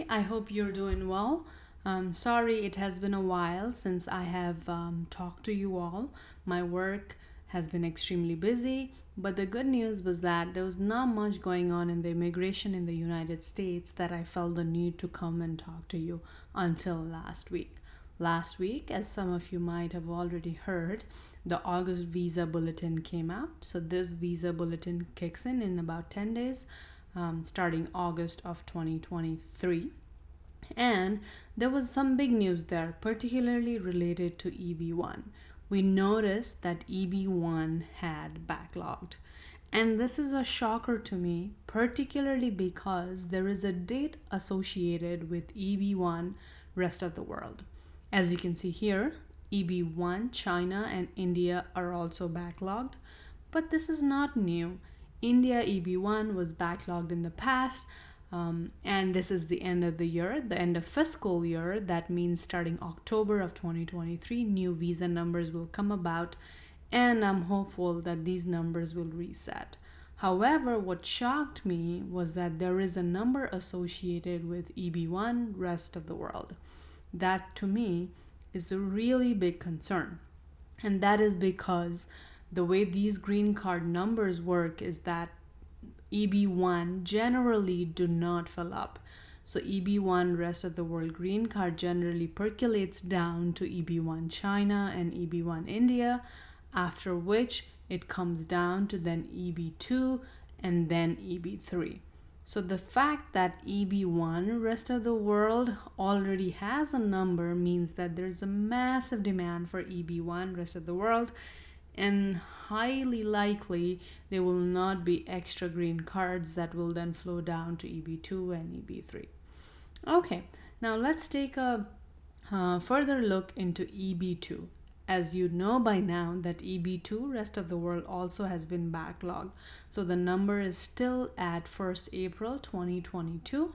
I hope you're doing well. Sorry, it has been a while since I have talked to you all. My work has been extremely busy, but the good news was that there was not much going on in the immigration in the United States that I felt the need to come and talk to you until last week. Last week, as some of you might have already heard, the August visa bulletin came out. So, this visa bulletin kicks in about 10 days, starting August of 2023. And there was some big news there, particularly related to EB1. We noticed that EB1 had backlogged. And this is a shocker to me, particularly because there is a date associated with EB1 rest of the world. As you can see here, EB1 China and India are also backlogged, but this is not new. India EB1 was backlogged in the past, and this is the end of the year, the end of fiscal year. That means starting October of 2023, new visa numbers will come about, and I'm hopeful that these numbers will reset. However, what shocked me was that there is a number associated with EB1 rest of the world. That to me is a really big concern. And that is because the way these green card numbers work is that EB1 generally do not fill up. So EB1 rest of the world green card generally percolates down to EB1 China and EB1 India, after which it comes down to then EB2 and then EB3. So the fact that EB1 rest of the world already has a number means that there's a massive demand for EB1 rest of the world, and highly likely there will not be extra green cards that will then flow down to EB2 and EB3. Okay, now let's take a further look into EB2. As you know by now that EB2 rest of the world also has been backlogged. So the number is still at 1st April 2022.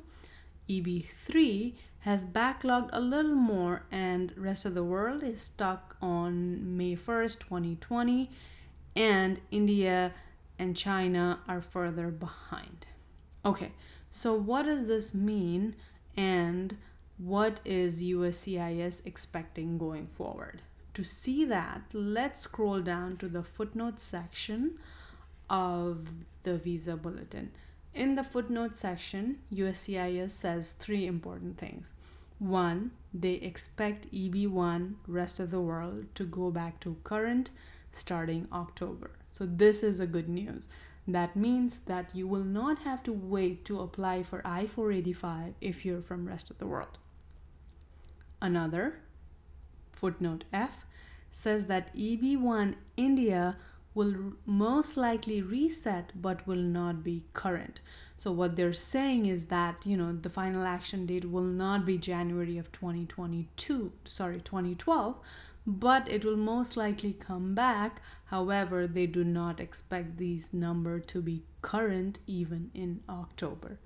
EB3 has backlogged a little more, and rest of the world is stuck on May 1st 2020, and India and China are further behind. Okay, so what does this mean, and what is USCIS expecting going forward? To see that, let's scroll down to the footnotes section of the visa bulletin. In the footnotes section, USCIS says three important things. One, they expect EB1 rest of the world to go back to current starting October. So this is a good news. That means that you will not have to wait to apply for I-485 if you're from rest of the world. Another, footnote F, says that EB1 India will most likely reset but will not be current. So what they're saying is that, the final action date will not be January of 2012, but it will most likely come back. However, they do not expect these numbers to be current even in October.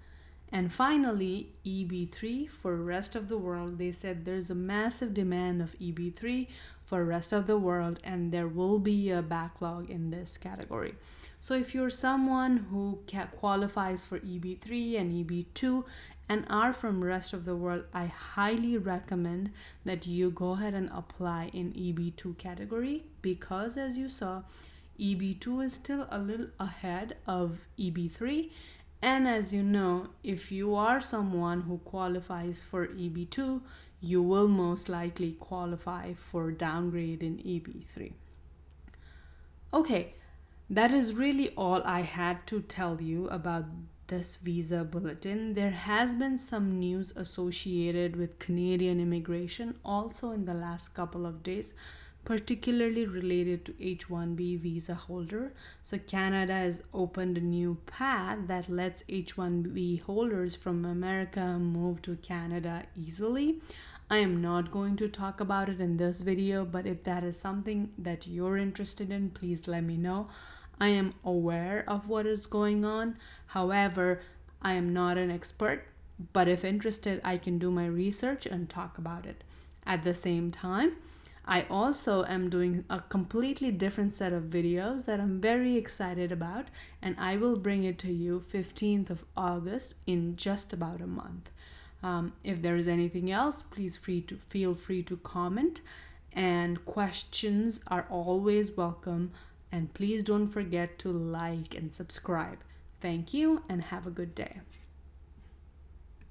And finally, EB3 for rest of the world. They said there's a massive demand of EB3 for rest of the world, and there will be a backlog in this category. So if you're someone who qualifies for EB3 and EB2 and are from rest of the world, I highly recommend that you go ahead and apply in EB2 category, because as you saw, EB2 is still a little ahead of EB3. And as you know, if you are someone who qualifies for EB2, you will most likely qualify for downgrade in EB3. Okay, that is really all I had to tell you about this visa bulletin. There has been some news associated with Canadian immigration also in the last couple of days, particularly related to H-1B visa holder. So Canada has opened a new path that lets H-1B holders from America move to Canada easily. I am not going to talk about it in this video, but if that is something that you're interested in, please let me know. I am aware of what is going on. However, I am not an expert, but if interested, I can do my research and talk about it. At the same time, I also am doing a completely different set of videos that I'm very excited about, and I will bring it to you 15th of August in just about a month. If there is anything else, please feel free to comment, and questions are always welcome. And please don't forget to like and subscribe. Thank you and have a good day.